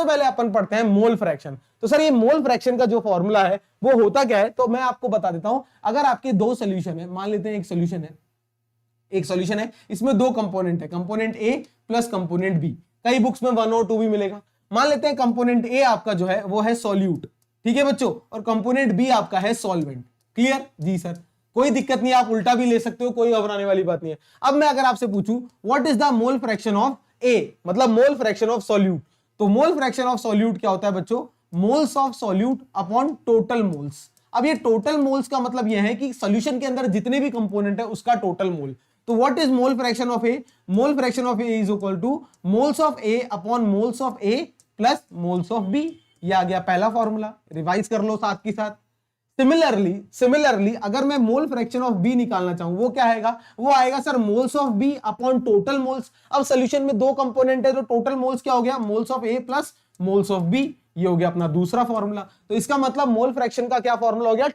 पहले अपन पढ़ते हैं मोल फ्रैक्शन। तो सर ये मोल फ्रैक्शन का जो फॉर्मूला है वो होता क्या है, तो मैं आपको बता देता हूं। अगर आपके दो सोल्यूशन है, मान लेते हैं एक सोल्यूशन है, इसमें दो कंपोनेंट है, component A plus component B. कई बुक्स में 1 और 2 भी मिलेगा। मान लेते हैं कंपोनेंट ए आपका जो है वो है सॉल्यूट, ठीक है बच्चों, और कंपोनेंट बी आपका है सॉल्वेंट। क्लियर जी सर, कोई दिक्कत नहीं, आप उल्टा भी ले सकते हो, कोई घबराने वाली बात नहीं है। अब मैं अगर आपसे पूछूं what is the mole fraction of A, मतलब मोल फ्रैक्शन ऑफ सॉल्यूट, तो मोल फ्रैक्शन ऑफ सॉल्यूट क्या होता है बच्चों, moles of solute upon total moles. अब ये टोटल मोल्स का मतलब यह है कि सॉल्यूशन के अंदर जितने भी कंपोनेंट है उसका टोटल मोल। तो what is mole fraction of A, mole fraction of A is equal to moles of A upon moles of A plus moles of B. ये आ गया पहला फॉर्मूला, रिवाइज कर लो साथ के साथ। सिमिलरली अगर मैं मोल फ्रैक्शन ऑफ बी निकालना चाहूं वो क्या आएगा, वो आएगा sir moles of B upon total moles. अब सॉल्यूशन में दो कंपोनेंट है तो टोटल मोल्स क्या हो गया, moles of A plus moles of B. ये हो गया अपना दूसरा फॉर्मूला। तो इसका मतलब मोल फ्रैक्शन का क्या फॉर्मूला हो गया,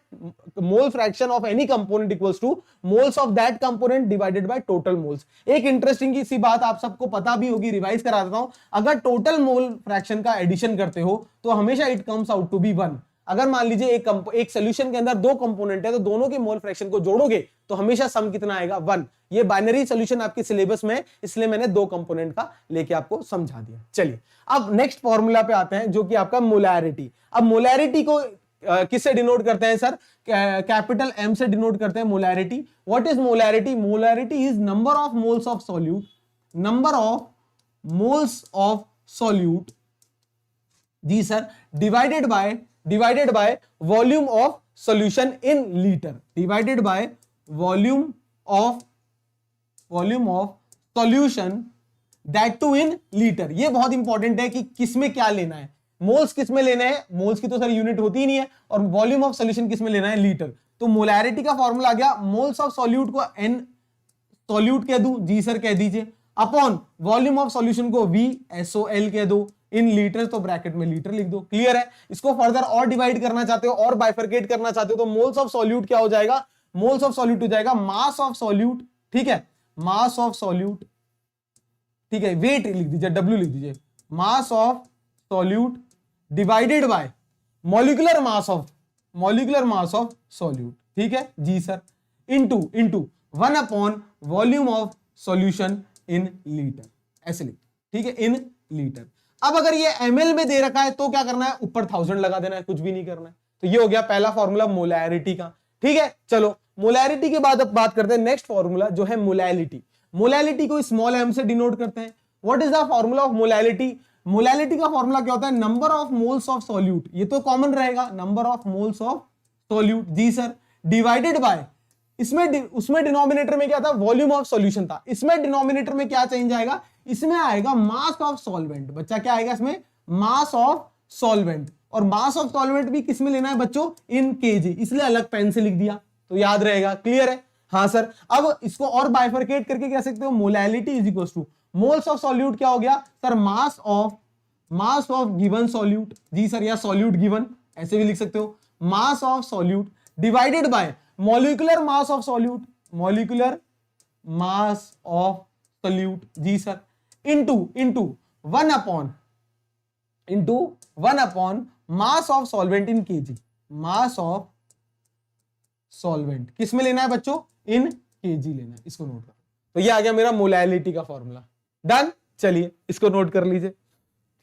मोल fraction of any component equals to moles of that component divided by total moles. एक इंटरेस्टिंग सी बात आप सबको पता भी होगी, रिवाइज करा देता हूं। अगर टोटल मोल फ्रैक्शन का एडिशन करते हो तो हमेशा it comes out to be 1। अगर मान लीजिए एक सॉल्यूशन के अंदर दो कंपोनेंट है तो दोनों के मोल फ्रैक्शन को जोड़ोगे तो हमेशा सम कितना आएगा, 1। ये बाइनरी सॉल्यूशन आपके सिलेबस में, इसलिए मैंने दो कंपोनेंट का लेके आपको समझा दिया। चलिए अब नेक्स्ट फॉर्मूला पे आते हैं जो कि आपका मोलैरिटी। अब मोलैरिटी को किससे डिनोट करते हैं सर, कैपिटल एम से डिनोट करते हैं molarity. What is molarity, molarity is number of moles of solute, number of moles of solute जी sir, divided by volume of solution in litre, divided by volume of solution that too in litre. ये बहुत important है कि किसमें क्या लेना है, moles किसमें लेना है, मोल्स की तो सर यूनिट होती ही नहीं है, और वॉल्यूम ऑफ सॉल्यूशन किसमें लेना है, लीटर। तो मोलैरिटी का फॉर्मूला आ गया, मोल्स ऑफ सॉल्यूट को एन सॉल्यूट कह दूं, जी सर कह दीजिए, अपॉन वॉल्यूम ऑफ सॉल्यूशन को वी SOL कह दो, इन लीटर तो ब्रैकेट में लीटर लिख दो। क्लियर है। इसको फर्दर और डिवाइड करना चाहते हो और बाइफरकेट करना चाहते हो तो मोल्स ऑफ सॉल्यूट क्या हो जाएगा, मोल्स ऑफ सॉल्यूट हो जाएगा मास ऑफ सॉल्यूट, ठीक है, मास ऑफ सॉल्यूट, ठीक है, वेट लिख दीजिए, W लिख दीजिए, mass of solute divided by molecular mass of solute, ठीक है जी sir, into 1 upon volume of solution in litre, ऐसे लिख, ठीक है, इन लीटर। अब अगर ये ml में दे रखा है तो क्या करना है, ऊपर 1000 लगा देना है, कुछ भी नहीं करना है। तो ये हो गया पहला फॉर्मूला मोलैरिटी का, ठीक है। चलो मोलैरिटी के बाद अब बात करते हैं नेक्स्ट फॉर्मूला जो है मोलैलिटी। मोलैलिटी को स्मॉल m से डिनोट करते हैं। What is the formula of molality, molality का फॉर्मूला क्या होता है, number of moles of solute, ये तो कॉमन रहेगा, number of moles of solute जी सर, डिवाइडेड बाय, उसमें डिनोमिनेटर में क्या था, वॉल्यूम ऑफ सॉल्यूशन था, इसमें डिनोमिनेटर में क्या चेंज आएगा, इसमें आएगा मास ऑफ सॉल्वेंट। बच्चा क्या आएगा इसमें, मास ऑफ सॉल्वेंट, और मास ऑफ सॉल्वेंट भी किसमें लेना है बच्चों, इन केजी, इसलिए अलग पेन से लिख दिया तो याद रहेगा। क्लियर है, हाँ सर। अब इसको और बाइफरकेट करके कह सकते हो, molality is equal to moles of solute क्या हो गया sir, mass of given solute जी सर, या सॉल्यूट गिवन ऐसे भी लिख सकते हो, mass of solute divided by molecular mass of solute, molecular mass of solute जी sir, into 1 upon mass of solvent in KG, mass of solvent किस में लेना है बच्चों, इन केजी लेना है, इसको नोट करो। तो ये आ गया मेरा मोलैलिटी का फॉर्मूला, डन। चलिए इसको नोट कर लीजिए,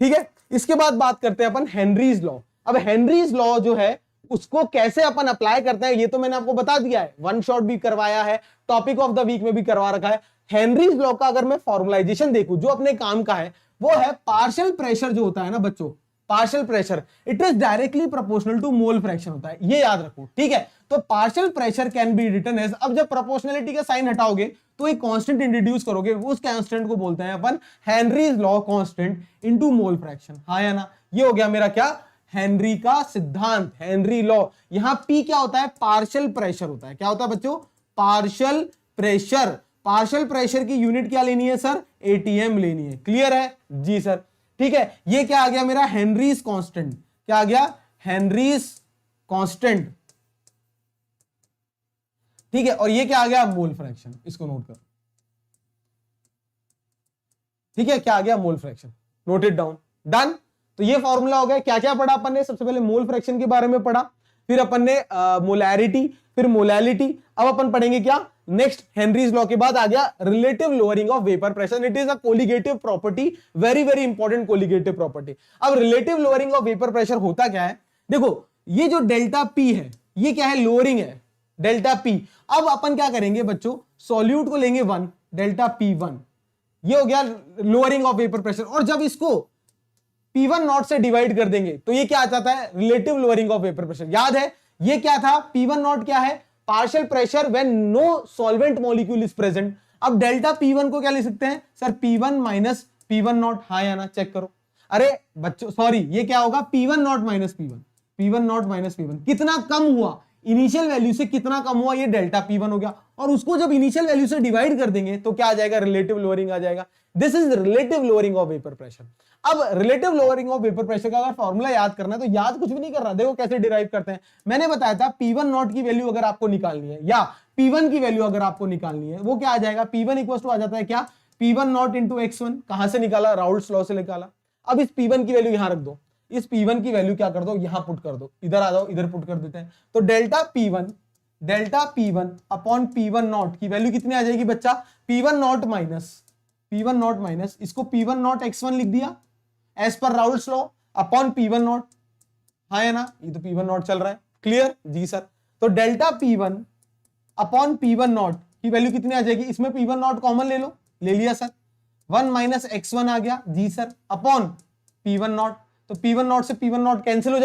ठीक है। इसके बाद बात करते हैं अपन हेनरीज लॉ। अब हेनरीज लॉ जो है उसको कैसे अपन अप्लाई करते हैं ये तो मैंने आपको बता दिया है, वन शॉट भी करवाया है, टॉपिक ऑफ द वीक में भी करवा रखा है। हेनरीज लॉ का अगर मैं फॉर्मुलाइजेशन देखूं जो अपने काम का है वो है पार्शियल प्रेशर जो होता है ना बच्चों, partial pressure it is directly proportional to mole fraction होता है, ये याद रखो, ठीक है। तो partial pressure can be written as, अब जब प्रोपोर्शनलिटी का साइन हटाओगे तो एक कांस्टेंट इंट्रोड्यूस करोगे, उस कांस्टेंट को बोलते हैं अपन Henry's law constant into mole fraction, हाँ या ना। ये हो गया मेरा क्या, हेनरी का सिद्धांत, हेनरी लॉ। यहां P क्या होता है, पार्शियल प्रेशर होता है, क्या होता है बच्चों, पार्शियल प्रेशर। पार्शियल प्रेशर की यूनिट क्या लेनी है सर, ATM लेनी है। क्लियर है जी सर, ठीक है। ये क्या आ गया मेरा, हेनरीज कांस्टेंट, क्या आ गया, हेनरीज कांस्टेंट, ठीक है। और ये क्या आ गया, मोल फ्रैक्शन, इसको नोट करो, ठीक है। क्या आ गया, mole fraction, note it down, done. तो ये फॉर्मूला हो गया। क्या क्या पढ़ा अपन ने? सबसे पहले मोल फ्रैक्शन के बारे में पढ़ा, फिर अपन ने मोलैरिटी, फिर मोलैलिटी। अब अपन पढ़ेंगे क्या नेक्स्ट? हेनरीज लॉ के बाद आ गया relative lowering of vapour pressure. It is a colligative property, very very important colligative property. अब relative lowering of vapour pressure होता क्या है? देखो ये जो डेल्टा पी है ये क्या है? लोअरिंग है, डेल्टा पी। अब अपन क्या करेंगे बच्चों? सॉल्यूट को लेंगे 1, डेल्टा P1, ये हो गया लोअरिंग ऑफ वेपर प्रेशर। और जब इसको P1 नॉट से डिवाइड कर देंगे तो ये क्या आ जाता है? Relative lowering of vapour pressure. याद है ये क्या था? P1 नॉट क्या है? Partial pressure when no solvent molecule is present. अब डेल्टा P1 को क्या लिख सकते हैं sir? P1 minus P1 not. हाँ या ना चेक करो। अरे बच्चों सॉरी, ये क्या होगा? P1 not minus P1, P1 not minus P1। कितना कम हुआ? इनिशियल वैल्यू से कितना कम हुआ? ये डेल्टा P1 हो गया। और उसको जब इनिशियल वैल्यू से डिवाइड कर देंगे तो क्या आ जाएगा? रिलेटिव लोअरिंग आ जाएगा। This is relative lowering of vapour pressure. अब relative lowering of vapour pressure का अगर फॉर्मूला याद करना है तो याद कुछ भी नहीं कर रहा, देखो कैसे डिराइव करते हैं। मैंने बताया था P1 नॉट की वैल्यू अगर आपको निकालनी है या P1 की वैल्यू अगर आपको निकालनी है, वो क्या आ जाएगा? P1 इक्वल टू आ जाता है क्या? P1 not into x1। कहां से निकाला? राउल्ट्स लॉ से निकाला। अब इस P1 की वैल्यू यहां रख दो, इस P1 की वैल्यू क्या कर दो? यहां पुट कर दो। इधर आ जाओ, इधर पुट कर देते हैं। तो delta P1 upon P1 not की वैल्यू कितनी आ जाएगी बच्चा? P1 नॉट माइनस इसको P1 नॉट x1 लिख दिया as per Raoult's law upon P1 not. हाँ है ना? ये तो P1 नॉट चल रहा है। क्लियर? जी सर। तो delta P1 upon P1 not की वैल्यू कितनी आ जाएगी? इसमें P1 नॉट कॉमन ले लो, ले लिया सर। 1 माइनस x1 आ गया जी सर, अपॉन P1 नॉट। तो P1 नॉट से P1 नॉट कैंसिल हो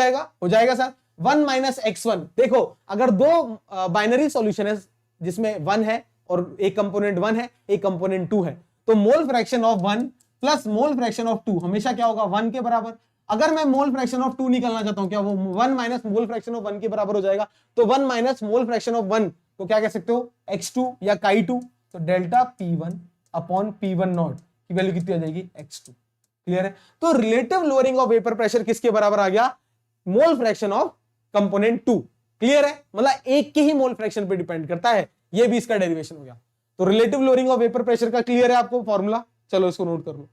जाएगा सर। 1 minus x1। देखो अगर दो बाइनरी सॉल्यूशन है जिसमें 1 है और एक कंपोनेंट 1 है, एक कंपोनेंट 2 है, तो मोल fraction of 1 plus mole fraction of 2 हमेशा क्या होगा? 1 के बराबर। अगर मैं मोल फ्रैक्शन ऑफ 2 निकालना चाहता हूं, क्या वो 1 माइनस मोल फ्रैक्शन ऑफ 1 के बराबर हो जाएगा? तो 1 माइनस मोल फ्रैक्शन ऑफ 1 को क्या कह सकते हो? x2 या chi2। तो delta P1 upon P1 not की वैल्यू कितनी आ जाएगी? x2। क्लियर है? तो relative lowering of vapour pressure किसके बराबर आ गया? मोल फ्रैक्शन ऑफ कंपोनेंट 2। क्लियर है? मतलब एक के ही मोल फ्रैक्शन पे डिपेंड करता है। ये भी इसका डेरिवेशन हो गया। तो relative lowering of vapour pressure का क्लियर है आपको फॉर्मूला? चलो इसको नोट कर लो।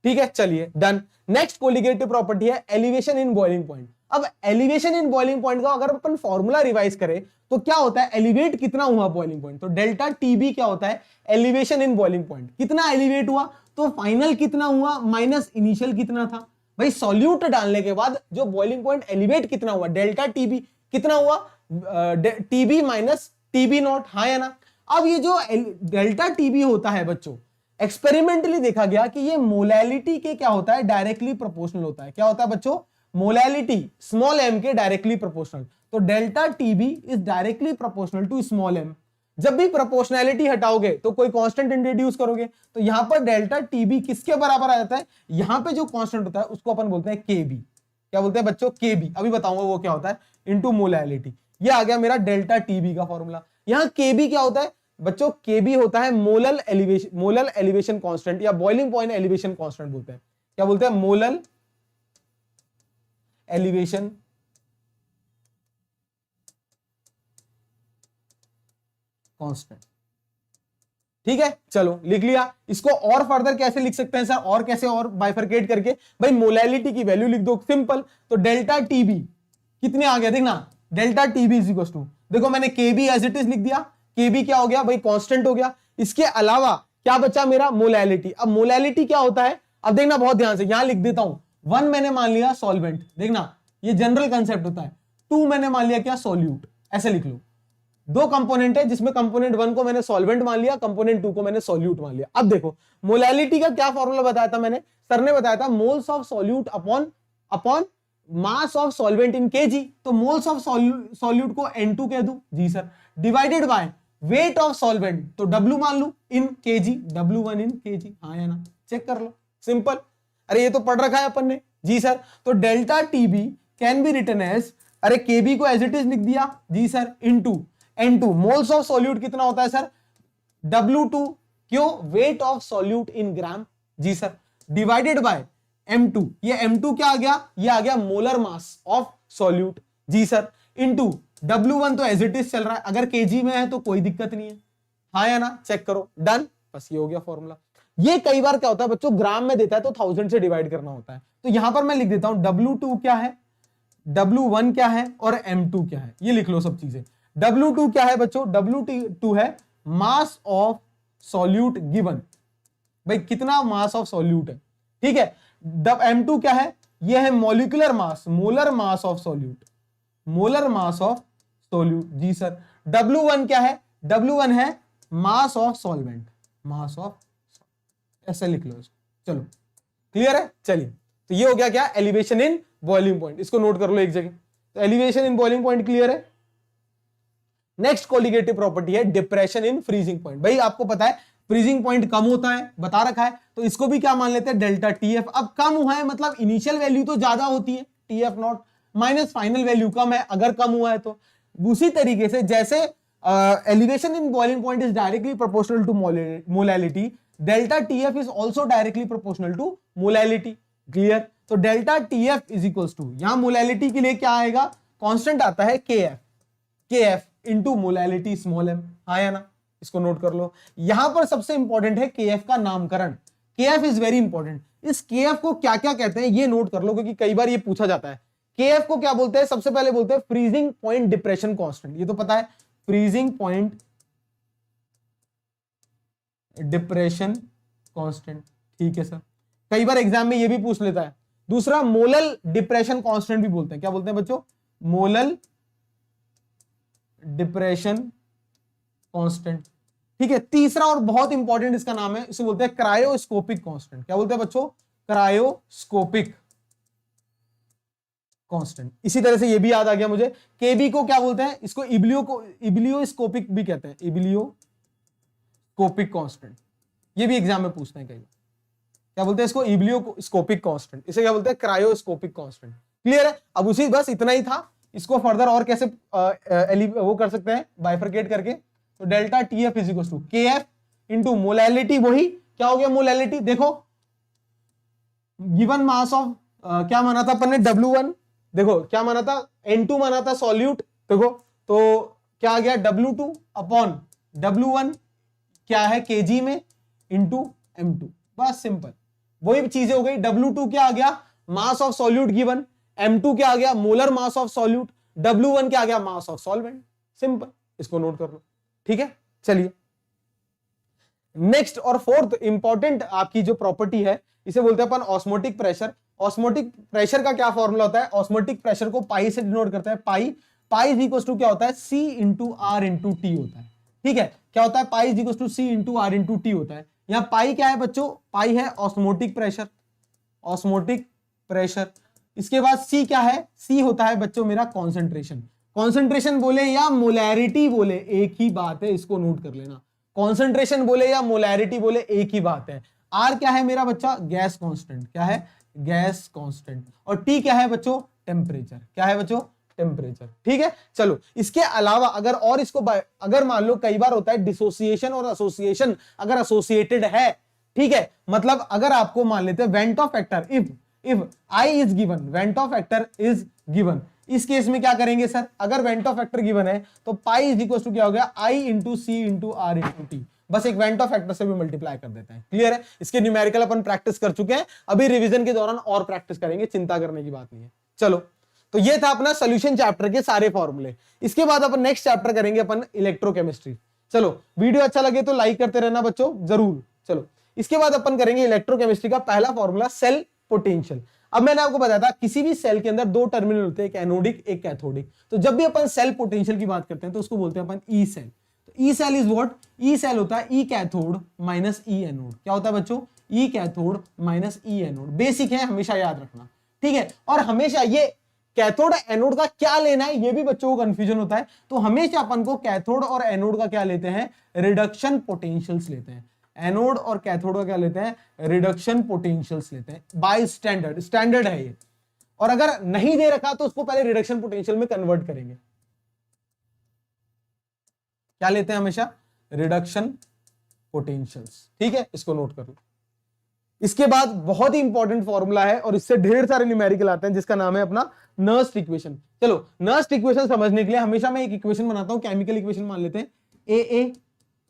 ठीक है, चलिए डन। नेक्स्ट कोलिगेटिव प्रॉपर्टी है एलिवेशन इन बॉइलिंग पॉइंट। अब एलिवेशन इन बॉइलिंग पॉइंट का अगर अपन फॉर्मूला रिवाइज करें तो क्या होता है? एलिवेट कितना हुआ बॉइलिंग पॉइंट? तो डेल्टा टीबी क्या होता है? Elevation in boiling point. कितना एलिवेट हुआ? तो फाइनल कितना हुआ माइनस इनिशियल कितना था। भाई सॉल्यूट डालने के बाद जो बॉइलिंग पॉइंट एलिवेट कितना हुआ? डेल्टा टीबी कितना हुआ? TB minus TB naught. हाँ या ना? अब ये जो डेल्टा टीबी होता है बच्चों, एक्सपेरिमेंटली देखा गया कि ये मोलैलिटी के क्या होता है? डायरेक्टली प्रोपोर्शनल होता है। क्या होता है बच्चों? मोलैलिटी स्मॉल m के डायरेक्टली प्रोपोर्शनल। तो delta TB is directly proportional to small m। जब भी प्रोपोर्शनैलिटी हटाओगे तो कोई कांस्टेंट इंट्रोड्यूस करोगे, तो यहां पर डेल्टा टीबी किसके बराबर आ जाता है? यहां पे जो कांस्टेंट होता है उसको अपन बोलते हैं केबी। क्या बोलते हैं बच्चों? केबी। अभी बताऊंगा वो क्या होता है। Into molality. ये आ गया मेरा डेल्टा टीबी का फॉर्मूला। यहां केबी क्या होता है बच्चों? केबी होता है मोलल एलिवेशन कांस्टेंट या बॉइलिंग पॉइंट एलिवेशन कांस्टेंट बोलते हैं। क्या बोलते हैं? Molal elevation constant. ठीक है, चलो लिख लिया। इसको और फर्दर कैसे लिख सकते हैं सर? और कैसे और बाइफरकेट करके? भाई मोलैलिटी की वैल्यू लिख दो, सिंपल। तो डेल्टा टीबी कितने आ गया? देखना delta TB is equal to, देखो मैंने केबी एज इट इज लिख दिया। केबी क्या हो गया भाई? कांस्टेंट हो गया। इसके अलावा क्या बचा मेरा? मोलैलिटी। अब मोलैलिटी क्या होता है? अब देखना बहुत ध्यान से, यहां लिख देता हूं। 1 मैंने मान लिया सॉल्वेंट, देखना ये जनरल कंसेप्ट होता है। 2 मैंने मान लिया क्या? सॉल्यूट। ऐसे लिख लो। दो कंपोनेंट है जिसमें कंपोनेंट 1 को मैंने सॉल्वेंट मान लिया, कंपोनेंट 2 को मैंने सॉल्यूट मान लिया। अब देखो मोलैलिटी का क्या फॉर्मूला बताया था मैंने? सर ने बताया था moles of solute upon mass of solvent in kg. तो मोल्स ऑफ सॉल्यूट को N2 कह दूं जी sir, divided by weight of solvent, तो W मान लू इन केजी, W1 इन केजी। हाँ या ना? चेक कर लो, सिंपल। अरे ये तो पढ़ रखा है अपन ने जी सर। तो delta TB can be written as, अरे केबी को एज इट इज लिख दिया जी sir, into N2। Moles of solute कितना होता है सर? W2। क्यों? Weight of solute in gram जी सर, डिवाइडेड बाय M2। ये M2 क्या आ गया? ये आ गया मोलर मास ऑफ सॉल्यूट जी सर, इनटू W1 तो एज इट इज चल रहा है, अगर केजी में है तो कोई दिक्कत नहीं है। हाँ या ना? चेक करो, डन। बस ये हो गया फॉर्मूला। ये कई बार क्या होता है बच्चों, ग्राम में देता है तो 1000 से डिवाइड करना होता है। तो यहां पर मैं लिख देता हूं W2 क्या है, W1 क्या है और M2 क्या है, ये लिख लो सब चीजें। W2 क्या है बच्चों, W2 है मास ऑफ सॉल्यूट गिवन, भाई कितना मास ऑफ सॉल्यूट है, ठीक है। M2 क्या है, ये है molecular mass, molar mass of solute, molar mass of solute, जी सर। W1 क्या है, W1 है mass of solvent, mass of, ऐसे लिख लो इसको। चलो क्लियर है, चलिए। तो ये हो गया क्या, एलिवेशन इन बॉइलिंग पॉइंट, इसको नोट कर लो एक जगह। तो elevation in boiling point clear है। नेक्स्ट कोलिगेटिव प्रॉपर्टी है डिप्रेशन इन फ्रीजिंग पॉइंट। भाई आपको पता है फ्रीजिंग पॉइंट कम होता है, बता रखा है, तो इसको भी क्या मान लेते हैं, डेल्टा TF। अब कम हुआ है मतलब इनिशियल वैल्यू तो ज्यादा होती है TF naught minus final value कम है, अगर कम हुआ है तो। उसी तरीके से जैसे elevation in boiling point is directly proportional to molality, delta TF is also directly proportional to molality. Clear. तो delta TF is equals to, यहां मोलैलिटी के लिए क्या आएगा, कांस्टेंट आता है KF into molality small m, आया ना, इसको नोट कर लो। यहां पर सबसे इंपॉर्टेंट है KF का नामकरण, KF इज वेरी इंपॉर्टेंट। इस KF को क्या क्या कहते हैं ये नोट कर लो, क्योंकि कई बार ये पूछा जाता है। KF को क्या बोलते हैं, सबसे पहले बोलते हैं फ्रीजिंग पॉइंट डिप्रेशन कांस्टेंट, ये तो पता है, फ्रीजिंग पॉइंट डिप्रेशन कांस्टेंट, ठीक है सर। कई बार एग्जाम में ये भी पूछ लेता है। दूसरा मोलल डिप्रेशन कांस्टेंट भी बोलते हैं, क्या बोलते हैं बच्चों, मोलल डिप्रेशन कांस्टेंट, ठीक है। तीसरा और बहुत इंपॉर्टेंट इसका नाम है, इसे बोलते हैं क्रायोस्कोपिक कांस्टेंट। क्या बोलते हैं बच्चों, क्रायोस्कोपिक कांस्टेंट। इसी तरह से ये भी याद आ गया मुझे, केबी को क्या बोलते हैं, इसको इब्लियोस्कोपिक भी कहते हैं, इब्लियोस्कोपिक कांस्टेंट। ये भी एग्जाम में पूछते हैं कई बार, क्या बोलते हैं इसको, इब्लियोस्कोपिक कांस्टेंट, इसे क्या बोलते हैं, क्रायोस्कोपिक कांस्टेंट। क्लियर है। अब उसी बस इतना ही था, इसको फर्दर और कैसे वो कर सकते हैं, बाइफरकेट करके। तो delta TF is equal to KF into molality, वही क्या हो गया मोलैलिटी, देखो गिवन मास ऑफ क्या माना था अपन ने, W1, देखो क्या माना था, N2 माना था सॉल्यूट, देखो तो क्या आ गया W2 अपॉन W1 क्या है kg में इंटू M2, बस सिंपल वही चीजें हो गई। W2 क्या आ गया, मास ऑफ सॉल्यूट गिवन, M2 क्या आ गया, molar mass of solute, W1 क्या आ गया, मास ऑफ सॉल्वेंट, सिंपल, इसको नोट कर लो, ठीक है। चलिए नेक्स्ट और फोर्थ इंपॉर्टेंट आपकी जो प्रॉपर्टी है, इसे बोलते हैं अपन ऑस्मोटिक प्रेशर। ऑस्मोटिक प्रेशर का क्या फॉर्मूला होता है, ऑस्मोटिक प्रेशर को पाई से डिनोट करता है, पाई इज इक्वल टू क्या होता है, C into R into T होता है, ठीक है। क्या होता है, pi is equal to C into R into T होता है। यहां पाई क्या है बच्चों, पाई है ऑस्मोटिक प्रेशर, ऑस्मोटिक प्रेशर। इसके बाद C क्या है, C होता है बच्चों मेरा कॉन्सेंट्रेशन। कॉन्सेंट्रेशन बोले या मोलैरिटी बोले एक ही बात है, इसको नोट कर लेना। कॉन्सेंट्रेशन बोले या मोलैरिटी बोले एक ही बात है। R क्या है मेरा बच्चा, गैस कांस्टेंट, क्या है, गैस कांस्टेंट। और T क्या है बच्चों, टेम्परेचर, क्या है बच्चों, टेम्परेचर, ठीक है। चलो इसके अलावा अगर और इसको अगर मान लो कई बार होता है डिसोसिएशन और एसोसिएशन अगर एसोसिएटेड है, ठीक है, मतलब अगर आपको मान लेते हैं went of factor, if I is given, went of factor is given, इस केस में क्या करेंगे सर, अगर वेंट ऑफ फैक्टर गिवन है तो पाई इज इक्वल टू क्या हो गया, I into C into R into T, बस एक वेंट ऑफ फैक्टर से भी मल्टीप्लाई कर देते हैं। क्लियर है। इसके न्यूमेरिकल अपन प्रैक्टिस कर चुके हैं, अभी रिवीजन के दौरान और प्रैक्टिस करेंगे, चिंता करने की बात नहीं है। चलो तो ये था अपना सोल्यूशन चैप्टर के सारे फॉर्मूले। इसके बाद अपन नेक्स्ट चैप्टर करेंगे अपन इलेक्ट्रोकेमिस्ट्री। चलो वीडियो अच्छा लगे तो लाइक करते रहना बच्चों जरूर। चलो इसके बाद अपन करेंगे इलेक्ट्रोकेमिस्ट्री का पहला फॉर्मूला, सेल पोटेंशियल। अब मैंने आपको बताया था किसी भी सेल के अंदर दो टर्मिनल होते हैं, एक एनोडिक एक कैथोडिक। तो जब भी अपन सेल पोटेंशियल की बात करते हैं तो उसको बोलते हैं अपन ई सेल। तो E cell is what, E cell होता है E cathode minus E anode. क्या होता है बच्चों, E cathode minus E anode. Basic है, हमेशा याद रखना, ठीक है। और हमेशा ये कैथोड एनोड का क्या लेना है ये भी बच्चों को कंफ्यूजन होता है, तो हमेशा अपन को कैथोड और एनोड का क्या लेते हैं, रिडक्शन पोटेंशियल्स लेते हैं। एनोड और कैथोड का क्या लेते हैं, रिडक्शन पोटेंशियल्स लेते हैं बाय स्टैंडर्ड, स्टैंडर्ड है ये। और अगर नहीं दे रखा तो उसको पहले रिडक्शन पोटेंशियल में कन्वर्ट करेंगे। क्या लेते हैं हमेशा, रिडक्शन पोटेंशियल्स, ठीक है, इसको नोट कर लो। इसके बाद बहुत ही इंपॉर्टेंट फॉर्मूला है और इससे ढेर सारे न्यूमेरिकल आते हैं जिसका नाम है अपना नर्स्ट इक्वेशन। चलो नर्स्ट इक्वेशन समझने के लिए हमेशा मैं एक इक्वेशन बनाता हूं, केमिकल इक्वेशन मान लेते हैं, AA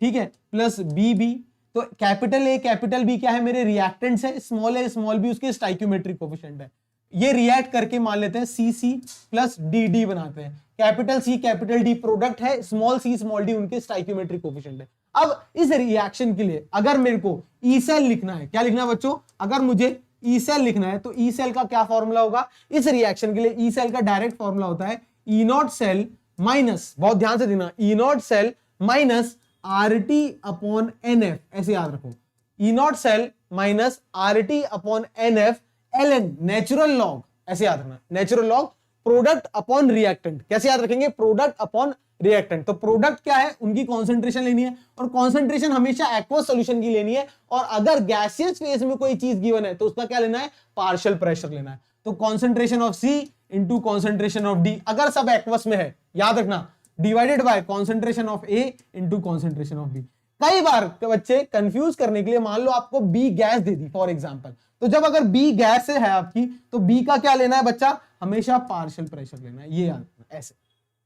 ठीक है प्लस BB। तो तो कैपिटल ए कैपिटल बी क्या है, मेरे रिएक्टेंट्स है, स्मॉल ए स्मॉल बी उसके स्टाइक्यूमेट्रिक कोफिशिएंट है। ये रिएक्ट करके मान लेते हैं C C plus D D बनाते हैं। Capital C capital D product है, स्मॉल सी स्मॉल डी उनके स्टाइक्यूमेट्रिक कोफिशिएंट है। अब इस रिएक्शन के लिए अगर मेरे को ई सेल लिखना है, क्या लिखना है बच्चों, अगर मुझे ई सेल लिखना है तो ई सेल का क्या फॉर्मूला होगा, इस रिएक्शन के लिए ई सेल का डायरेक्ट फॉर्मूला होता है ई नॉट सेल माइनस, बहुत ध्यान से देना, E naught cell minus R T upon N F, ऐसे याद रखो, E naught cell minus R T upon N F L N natural log, ऐसे याद रखना, natural log product upon reactant. कैसे याद रखेंगे, प्रोडक्ट अपॉन रिएक्टेंट। तो प्रोडक्ट क्या है, उनकी कॉन्सेंट्रेशन लेनी है, और कॉन्सेंट्रेशन हमेशा एक्वस सॉल्यूशन की लेनी है, और अगर गैसियस फेज में कोई चीज गिवन है तो उसका क्या लेना है, पार्शियल प्रेशर लेना है। तो concentration of C into concentration of D, अगर सब एक्वस में है याद रखना, divided by concentration of A into concentration of B. कई बार बच्चे कंफ्यूज करने के लिए, मान लो आपको बी गैस दे दी फॉर एग्जांपल, तो जब अगर बी गैस है आपकी, तो बी का क्या लेना है बच्चा, हमेशा पार्शियल प्रेशर लेना है, ये याद रखना, ऐसे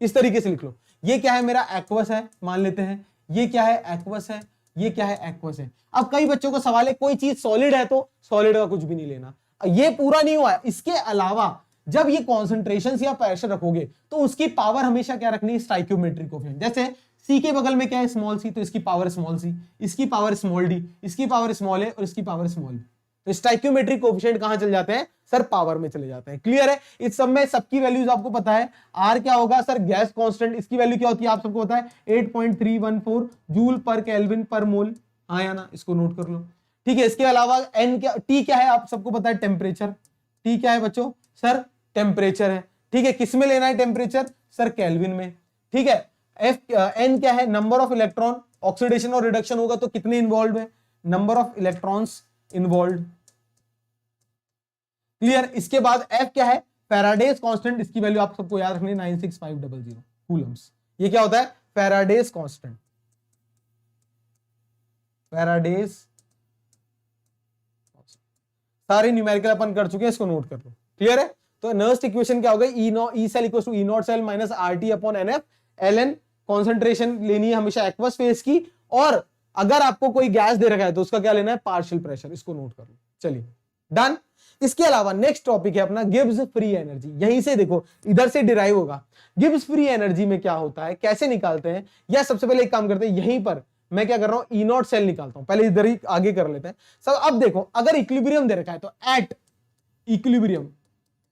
इस तरीके से लिख लो। ये क्या है, मेरा एक्वस है मान लेते हैं, ये क्या है, एक्वस है, ये क्या है, एक्वस है। अब कई बच्चों को सवाल है, कोई चीज सॉलिड है तो सॉलिड का कुछ भी नहीं लेना, ये पूरा नहीं हुआ है, इसके अलावा जब ये कॉन्सेंट्रेशन या प्रेशर रखोगे तो उसकी पावर हमेशा क्या रखनी है, स्टाइक्योमेट्रिक कोफिशिएंट। जैसे सी के बगल में क्या है, स्मॉल सी, तो इसकी पावर स्मॉल सी, इसकी पावर स्मॉल डी, इसकी पावर स्मॉल ए और इसकी पावर स्मॉल बी। तो स्टाइक्योमेट्रिक कोफिशिएंट कहां चले जाते हैं सर, पावर में चले जाते हैं। क्लियर है, इस सब में सबकी वैल्यूज आपको पता है। आर क्या होगा सर, गैस कांस्टेंट, इसकी वैल्यू क्या होती है आप सबको पता है, 8.314 जूल पर केल्विन पर मोल, हाँ या ना, इसको नोट कर लो। ठीक है, इसके अलावा एन क्या, टी क्या है आप सबको पता है, टेम्परेचर। टी क्या है बच्चों, सर टेम्परेचर है। ठीक है, किस में लेना है टेम्परेचर, सर केल्विन में। ठीक है, एफ एन क्या है, नंबर ऑफ इलेक्ट्रॉन, ऑक्सीडेशन और रिडक्शन होगा तो कितने इन्वॉल्व है, number of electrons involve. Clear, इसके बाद एफ क्या है, फैराडेज कांस्टेंट, इसकी वैल्यू आप सबको याद रखनी है 96500 कूलम्स। ये क्या होता है, फैराडेज कांस्टेंट, फैराडेज, सारे न्यूमेरिकल अपन कर चुके हैं, इसको नोट कर लो। क्लियर है, तो नर्स्ट इक्वेशन क्या हो गई, E cell equals to E naught cell minus R T upon N F L N. Concentration लेनी है हमेशा एक्वस फेज की, और अगर आपको कोई गैस दे रखा है तो उसका क्या लेना है, पार्शियल प्रेशर, इसको नोट कर लो। चलिए डन। इसके अलावा नेक्स्ट टॉपिक है अपना गिब्स फ्री एनर्जी। यहीं से देखो, इधर से डिराइव होगा। गिब्स फ्री एनर्जी में क्या होता है, कैसे निकालते हैं, या सबसे पहले एक काम करते हैं, यहीं पर मैं क्या कर रहा हूं, ई नॉट सेल निकालता हूं, पहले इधर ही आगे कर लेते हैं सब। अब देखो, अगर इक्विलिब्रियम दे रखा है तो at equilibrium,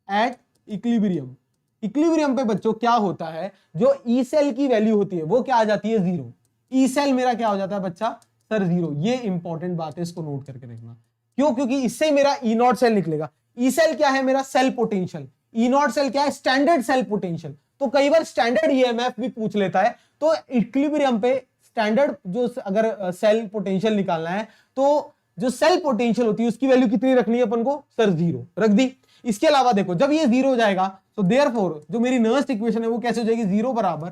at equilibrium, equilibrium पे बच्चों क्या होता है, जो ई सेल की वैल्यू होती है वो क्या आ जाती है, जीरो। ई सेल मेरा क्या हो जाता है बच्चा, सर जीरो। ये इंपॉर्टेंट बात है, इसको नोट करके रखना। क्यों, क्योंकि इससे मेरा ई नॉट सेल निकलेगा। ई सेल क्या है, मेरा cell potential, E naught cell क्या है, स्टैंडर्ड सेल पोटेंशियल। तो कई बार स्टैंडर्ड ईएमएफ भी पूछ लेता है, तो इक्विलिब्रियम पे स्टैंडर्ड जो अगर सेल पोटेंशियल निकालना है तो जो सेल पोटेंशियल होती है उसकी वैल्यू कितनी रखनी है अपन को, सर जीरो रख दी। इसके अलावा देखो, जब ये जीरो हो जाएगा तो देयरफॉर जो मेरी नर्स्ट इक्वेशन है वो कैसे हो जाएगी, जीरो बराबर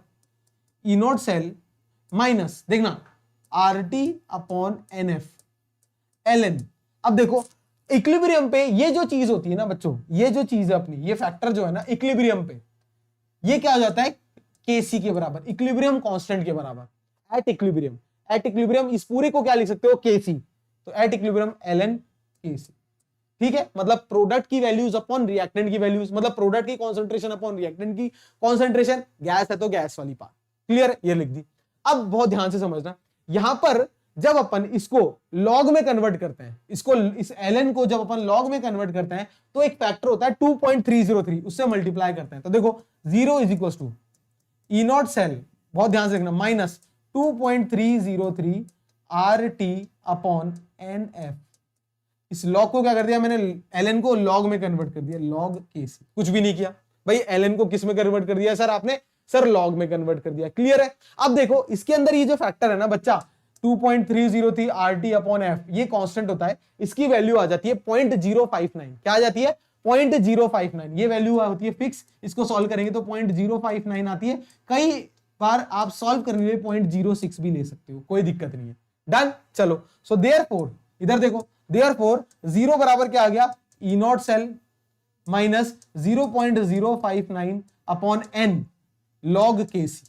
ई नॉट सेल माइनस, देखना, R T upon N F L N. अब देखो इक्विलिब्रियम पे ये जो चीज होती है ना बच्चों, ये जो चीज है अपनी, ये फैक्टर जो है ना इक्विलिब्रियम पे, ये क्या हो जाता है, केसी के बराबर, इक्विलिब्रियम कांस्टेंट के बराबर। एट इक्विलिब्रियम, एट इक्विलिब्रियम इस पूरे को क्या लिख सकते हो, केसी। तो एट इक्विलिब्रियम एल एन केसी। ठीक है, मतलब प्रोडक्ट की वैल्यूज अपॉन रिएक्टेंट की वैल्यूज, मतलब प्रोडक्ट की कॉन्सेंट्रेशन अपॉन रिएक्टेंट की कॉन्सेंट्रेशन। गैस है तो गैस वाली पार्ट। क्लियर, ये लिख दी। अब बहुत ध्यान से समझना, यहां पर जब अपन इसको लॉग में कन्वर्ट करते हैं, इसको इस ln को जब अपन लॉग में कन्वर्ट करते हैं तो एक फैक्टर होता है 2.303, उससे मल्टीप्लाई करते हैं। तो देखो 0 is equal to E naught cell, बहुत ध्यान से देखना, minus 2.303 R T upon N F. इस लॉग को क्या कर दिया मैंने, ln को लॉग में कन्वर्ट कर दिया, लॉग केसी। कुछ भी नहीं किया भाई, ln को किस में कन्वर्ट कर दिया सर आपने, सर लॉग में कन्वर्ट कर दिया। क्लियर है। अब देखो इसके अंदर ये जो फैक्टर है ना बच्चा 2.303 RT अपॉन एफ, ये कांस्टेंट होता है, इसकी वैल्यू आ जाती है 0.059। क्या आ जाती है, 0.059। ये वैल्यू होती है फिक्स, इसको सॉल्व करेंगे तो 0.059 आती है। कई बार आप सॉल्व करने में 0.06 भी ले सकते हो, कोई दिक्कत नहीं है। डन, चलो। सो देयरफॉर इधर देखो, देयरफॉर 0 बराबर क्या आ गया, E naught cell minus 0.059 upon N log KC.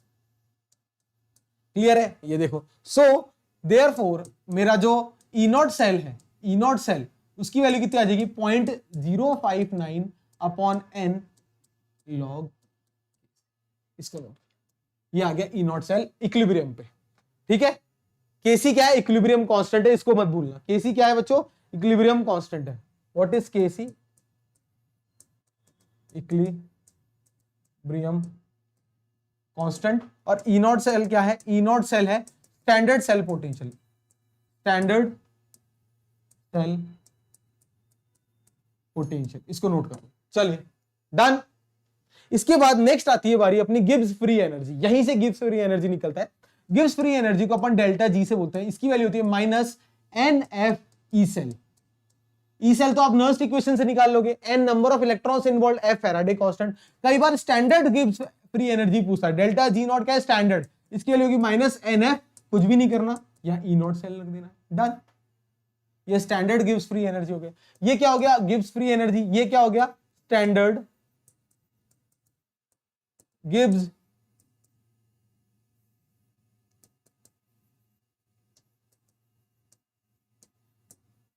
Clear है, ये देखो। सो देयरफॉर मेरा जो ई नॉट सेल है, ई नॉट सेल उसकी वैल्यू कितनी आ जाएगी 0.059 अपॉन एन लॉग, इसका लॉग, ये आ गया ई नॉट सेल इक्विलिब्रियम पे। ठीक है, केसी क्या है, इक्विलिब्रियम कांस्टेंट है, इसको मत भूलना। केसी क्या है बच्चों, इक्विलिब्रियम कांस्टेंट है। What is KC, equilibrium constant. और ई नॉट सेल क्या है, ई नॉट सेल है standard cell potential, standard cell potential, इसको नोट कर लो। चलिए डन। इसके बाद नेक्स्ट आती है बारी अपनी गिब्स फ्री एनर्जी। यहीं से गिब्स फ्री एनर्जी निकलता है। गिब्स फ्री एनर्जी को अपन डेल्टा जी से बोलते हैं। इसकी वैल्यू होती है minus N F E cell. E cell तो आप नर्स्ट इक्वेशन से निकाल लोगे, N number of electrons involve, F Faraday constant. कई बार स्टैंडर्ड गिब्स फ्री एनर्जी पूछता है, डेल्टा जी नॉट क्या है स्टैंडर्ड, इसकी वैल्यू होगी माइनस एन एफ, कुछ भी नहीं करना, यहां ई नॉट सेल रख देना, डन। ये स्टैंडर्ड गिब्स फ्री एनर्जी हो गया। ये क्या हो गया गिब्स फ्री एनर्जी, ये क्या हो गया स्टैंडर्ड गिब्स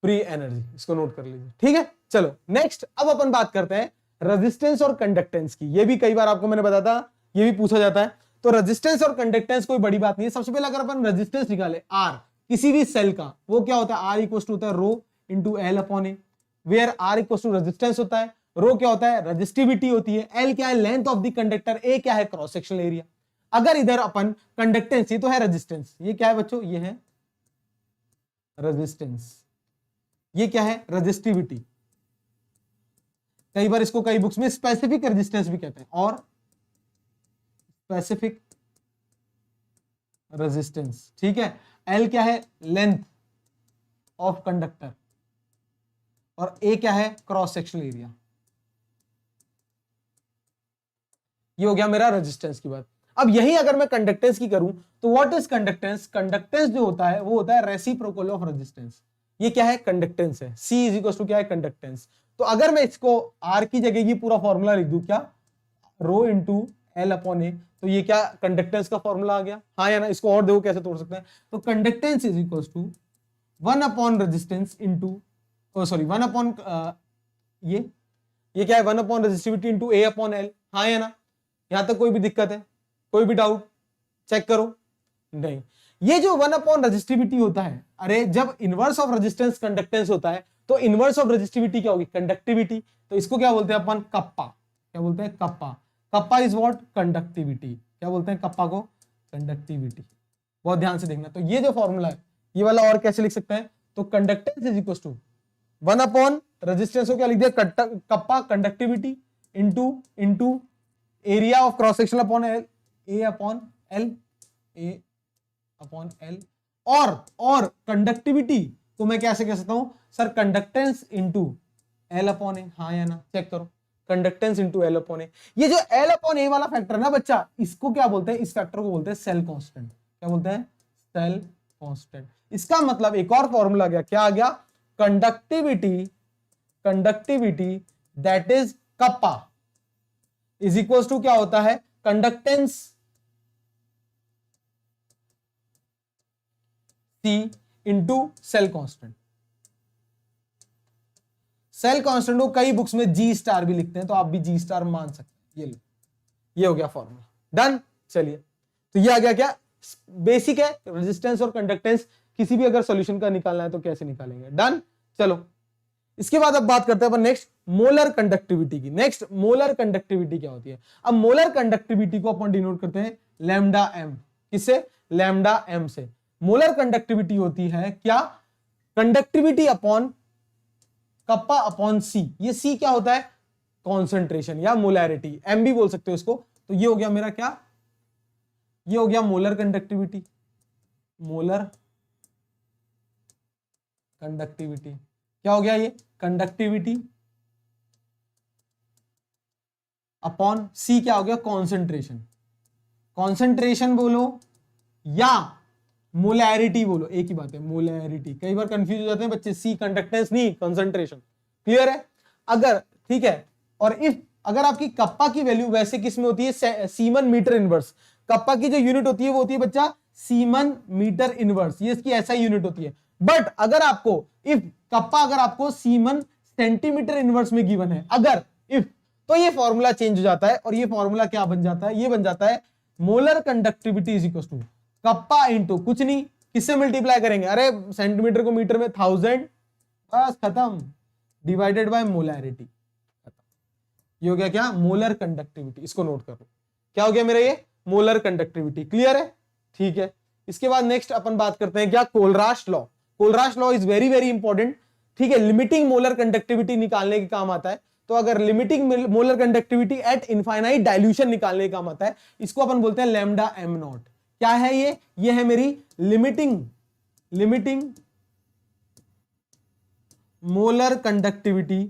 फ्री एनर्जी, इसको नोट कर लीजिए। ठीक है, चलो नेक्स्ट अब अपन बात करते हैं रेजिस्टेंस और कंडक्टेंस की। ये भी कई बार आपको मैंने बताया था, ये भी पूछा जाता है। तो रेजिस्टेंस और कंडक्टेंस कोई बड़ी बात नहीं है। सबसे पहले अगर अपन रेजिस्टेंस निकाले आर किसी भी सेल का, वो क्या होता है आर इक्वल टू होता है rho into L upon A, where R equal to resistance होता है, रो क्या होता है रेजिस्टिविटी होती है, एल क्या है लेंथ ऑफ द कंडक्टर, ए क्या है क्रॉस सेक्शनल एरिया। अगर इधर अपन कंडक्टेंस, ये तो है रेजिस्टेंस, ये क्या है बच्चों ये है रेजिस्टेंस, ये क्या है रेजिस्टिविटी। कई बार इसको कई बुक्स में स्पेसिफिक रेजिस्टेंस भी कहते हैं, और स्पेसिफिक रेजिस्टेंस। ठीक है, एल क्या है लेंथ ऑफ कंडक्टर, और ए क्या है क्रॉस सेक्शनल एरिया। ये हो गया मेरा रेजिस्टेंस की बात। अब यही अगर मैं कंडक्टेंस की करूं तो व्हाट इज कंडक्टेंस, कंडक्टेंस जो होता है वो होता है रेसिप्रोकल ऑफ रेजिस्टेंस। ये क्या है कंडक्टेंस है, C इज इक्वल टू क्या है कंडक्टेंस। तो अगर मैं इसको R की जगह ये पूरा फॉर्मूला लिख दूं क्या रो इंटू एल अपॉन ए, तो ये क्या कंडक्टेंस का फॉर्मूला आ गया, हाँ या ना। इसको और देखो कैसे तोड़ सकते हैं, तो conductance is equal to 1 upon resistance into sorry 1 upon ये क्या है 1 upon resistivity into A upon L, हाँ या ना। यहां तक कोई भी दिक्कत है, कोई भी डाउट चेक करो, नहीं। ये जो 1 अपॉन रेजिस्टिविटी होता है, अरे जब इनवर्स ऑफ रेजिस्टेंस कंडक्टेंस होता है तो इनवर्स ऑफ रेजिस्टिविटी क्या होगी कंडक्टिविटी। तो इसको क्या बोलते हैं अपन कप्पा, क्या बोलते हैं kappa. Kappa is what conductivity, क्या बोलते हैं कप्पा को कंडक्टिविटी। बहुत ध्यान से देखना। तो ये जो फॉर्मूला है ये वाला और कैसे लिख सकते हैं, तो conductance is equal to 1 upon resistance को क्या लिख दिया kappa conductivity into area of cross section upon L, A upon L, A upon L. और कंडक्टिविटी को मैं कैसे कह सकता हूं sir conductance into L upon A, हाँ या ना चेक करो, conductance into L upon A. ये जो एल अपॉन ए वाला फैक्टर है ना बच्चा, इसको क्या बोलते हैं, इस फैक्टर को बोलते हैं सेल कांस्टेंट। क्या बोलते हैं सेल कांस्टेंट। इसका मतलब एक और फॉर्मूला गया, क्या आ गया conductivity that is kappa is equal to क्या होता है conductance C into cell constant. Cell constant को कई बुक्स में G स्टार भी लिखते हैं, तो आप भी G स्टार मान सकते हैं। ये लो, ये हो गया फॉर्मूला, डन। चलिए, तो ये आ गया क्या बेसिक है रेजिस्टेंस और कंडक्टेंस। किसी भी अगर सॉल्यूशन का निकालना है तो कैसे निकालेंगे, डन। चलो इसके बाद अब बात करते हैं अपन नेक्स्ट मोलर कंडक्टिविटी की। नेक्स्ट मोलर कंडक्टिविटी क्या होती है। अब मोलर कंडक्टिविटी को अपन डिनोट करते हैं लैम्डा एम, किससे लैम्डा एम से। मोलर कंडक्टिविटी होती है क्या कंडक्टिविटी अपॉन कप्पा अपॉन सी। ये सी क्या होता है कॉन्सेंट्रेशन या मोलैरिटी, एम भी बोल सकते हो इसको। तो ये हो गया मेरा क्या, ये हो गया मोलर कंडक्टिविटी, मोलर कंडक्टिविटी क्या हो गया ये कंडक्टिविटी अपॉन सी क्या हो गया कॉन्सेंट्रेशन। कॉन्सेंट्रेशन बोलो या मोलैरिटी बोलो, एक ही बात है मोलैरिटी। कई बार कंफ्यूज हो जाते हैं बच्चे, सी कंडक्टेंस नहीं कंसेंट्रेशन, क्लियर है। अगर ठीक है, और इफ अगर आपकी कप्पा की वैल्यू वैसे किस में होती है सीमन मीटर इनवर्स, कप्पा की जो यूनिट होती है वो होती है बच्चा सीमन मीटर इनवर्स, ये इसकी ऐसा यूनिट होती है। बट अगर आपको इफ कप्पा अगर आपको सीमन सेंटीमीटर इनवर्स में गिवन है, अगर इफ, तो ये फॉर्मूला चेंज हो जाता है और ये फॉर्मूला क्या बन जाता है, ये बन जाता है molar conductivity is equal to kappa into कुछ नहीं, किससे मल्टीप्लाई करेंगे, अरे सेंटीमीटर को मीटर में 1000, बस खत्म, डिवाइडेड बाय मोलैरिटी। ये हो गया क्या, मोलर कंडक्टिविटी। इसको नोट कर लो, क्या हो गया मेरा ये मोलर कंडक्टिविटी। क्लियर है, ठीक है। इसके बाद नेक्स्ट अपन बात करते हैं क्या, Kohlrausch law. Kohlrausch law is very very important, ठीक है, लिमिटिंग मोलर कंडक्टिविटी निकालने के काम आता है। तो अगर limiting molar conductivity eight infinite dilution निकालने का काम आता है, इसको अपन बोलते हैं लैम्डा एम नॉट। क्या है ये है मेरी limiting molar conductivity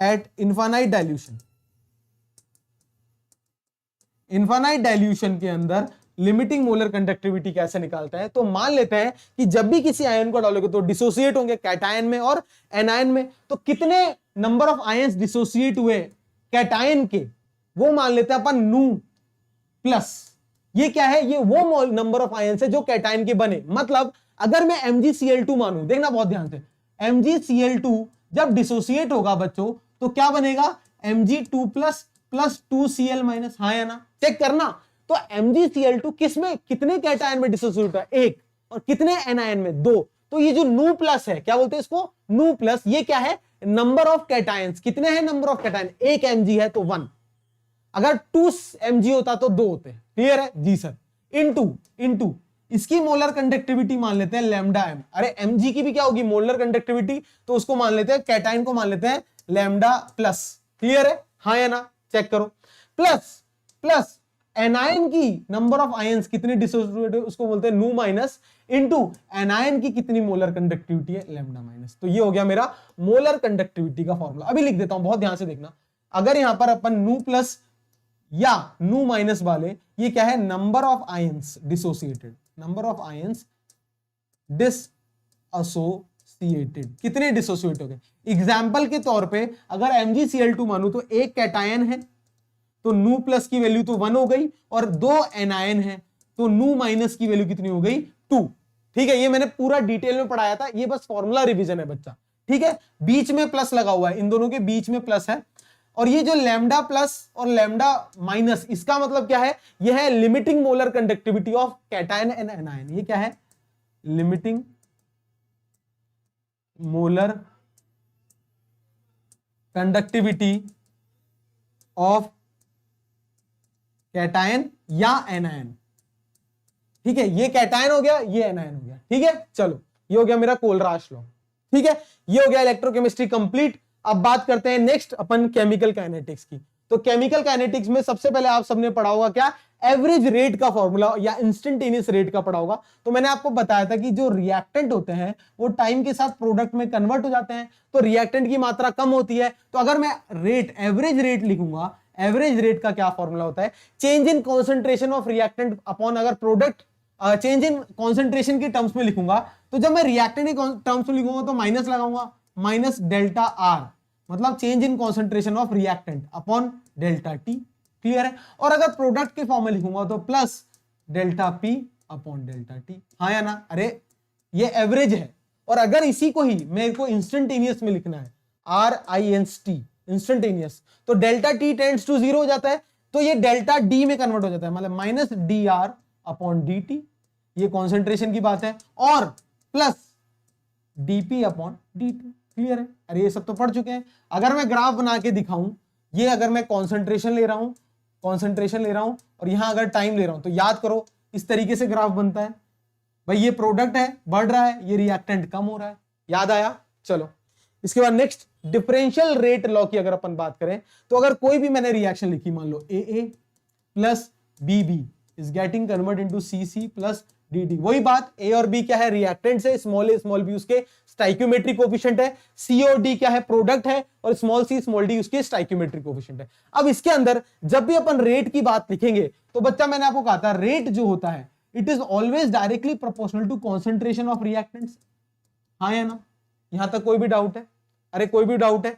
eight infinite dilution. Infinite dilution के अंदर लिमिटिंग मोलर कंडक्टिविटी कैसे निकालता है, तो मान लेते हैं कि जब भी किसी आयन को डालोगे तो डिसोसिएट होंगे कैटायन में और एनायन में। तो कितने नंबर ऑफ आयंस डिसोसिएट हुए कैटायन के, वो मान लेते हैं अपन नू प्लस, ये क्या है, ये वो नंबर ऑफ आयंस है जो कैटायन के बने। मतलब अगर मैं MgCl2 मानूं, देखना बहुत ध्यान से, MgCl2 जब डिसोसिएट होगा बच्चों तो क्या बनेगा, Mg2 प्लस 2Cl माइनस, हाँ या ना, चेक करना। तो MgCl2 किसमें, कितने कैटायन में डिसोसिएट है, एक, और कितने एनायन में, दो। तो ये जो नू प्लस है, क्या बोलते हैं इसको, नू प्लस, ये क्या है, नंबर ऑफ कैटायंस। कितने हैं नंबर ऑफ कैटायन, एक Mg है तो 1, अगर 2 Mg होता तो 2 होते। क्लियर है जी सर। इनटू इसकी मोलर कंडक्टिविटी मान लेते हैं लैम्डा एम। अरे Mg की भी क्या होगी मोलर कंडक्टिविटी, तो उसको मान लेते हैं, कैटायन को मान लेते हैं लैम्डा प्लस। क्लियर है, हाँ या ना, चेक करो। प्लस एनायन की नंबर ऑफ आयंस कितने डिसोसिएट, उसको बोलते हैं नू माइनस, इनटू एनायन की कितनी मोलर कंडक्टिविटी है, लैम्डा माइनस। तो ये हो गया मेरा मोलर कंडक्टिविटी का फॉर्मूला। अभी लिख देता हूं, बहुत ध्यान से देखना। अगर यहां पर अपन नू प्लस या नू माइनस वाले, ये क्या है, number of ions dissociated, number of ions dissociated, कितने डिसोसिएट हो गए। एग्जाम्पल के तौर पे अगर MgCl2 मानू तो एक कैटायन है तो नू प्लस की वैल्यू तो 1 हो गई, और 2 एनायन है तो नू माइनस की वैल्यू कितनी हो गई, 2। ठीक है, ये मैंने पूरा डिटेल में पढ़ाया था, ये बस फॉर्मूला रिवीजन है बच्चा। ठीक है, बीच में प्लस लगा हुआ है, इन दोनों के बीच में प्लस है। और ये जो लैम्डा प्लस और लैम्डा माइनस, इसका मतलब क्या है, यह है limiting molar conductivity of cation and anion. ये क्या है, limiting molar conductivity of cation या एनायन। ठीक है, ये कैटायन हो गया, ये एनायन हो गया। ठीक है, चलो ये हो गया मेरा कोलराश लॉ। ठीक है, ये हो गया इलेक्ट्रोकेमिस्ट्री कंप्लीट। अब बात करते हैं नेक्स्ट अपन केमिकल काइनेटिक्स की। तो केमिकल काइनेटिक्स में सबसे पहले आप सबने पढ़ा होगा क्या, एवरेज रेट का फॉर्मूला या इंस्टेंटेनियस रेट का पढ़ा होगा। तो मैंने आपको बताया था कि जो रिएक्टेंट होते हैं वो टाइम के साथ प्रोडक्ट में कन्वर्ट हो जाते हैं, तो रिएक्टेंट की मात्रा कम होती है। तो अगर मैं रेट, एवरेज रेट लिखूंगा, एवरेज रेट का क्या फॉर्मूला होता है, change in concentration of reactant upon, अगर प्रोडक्ट चेंज इन कॉन्सेंट्रेशन के टर्म्स में लिखूंगा, तो जब मैं रिएक्टेंट के टर्म्स में लिखूंगा तो माइनस लगाऊंगा, माइनस डेल्टा आर, मतलब change in concentration of reactant upon delta T. Clear है। और अगर प्रोडक्ट के फॉर्म में लिखूंगा तो plus delta P upon delta T, हाँ या ना। अरे ये एवरेज है, और अगर इसी को ही मेरे को इंस्टेंटेनियस में लिखना है, RINST इंस्टेंटेनियस, तो डेल्टा टी टेंड्स टू 0 हो जाता है, तो ये डेल्टा डी में कन्वर्ट हो जाता है, मतलब माइनस dr अपॉन dt, ये कॉन्सेंट्रेशन की बात है, और plus dp upon dt। Clear है। अरे ये सब तो पढ़ चुके हैं। अगर मैं ग्राफ बना के दिखाऊं, ये अगर मैं कॉन्सेंट्रेशन ले रहा हूं और यहां अगर टाइम ले रहा हूं, तो याद करो इस तरीके से ग्राफ बनता है। भाई ये प्रोडक्ट है, बढ़ रहा है, ये रिएक्टेंट कम हो रहा है। याद आया, चलो इसके बाद नेक्स्ट डिफरेंशियल रेट लॉ की अगर अपन बात करें, तो अगर कोई भी मैंने रिएक्शन लिखी, मान लो AA plus BB is getting convert into CC plus DD, वही बात, A और B क्या है, रिएक्टेंट्स है, स्मॉल a स्मॉल b उसके स्टाइक्योमेट्रिक कोएफिशिएंट है, C और D क्या है, प्रोडक्ट है, और स्मॉल c स्मॉल d उसके स्टाइक्योमेट्रिक कोएफिशिएंट है। अब इसके अंदर जब भी अपन रेट की बात लिखेंगे, तो बच्चा मैंने आपको कहा था रेट जो होता है, it is always directly proportional to concentration of reactants, हाँ या ना। यहां तक कोई भी डाउट है, अरे कोई भी डाउट है।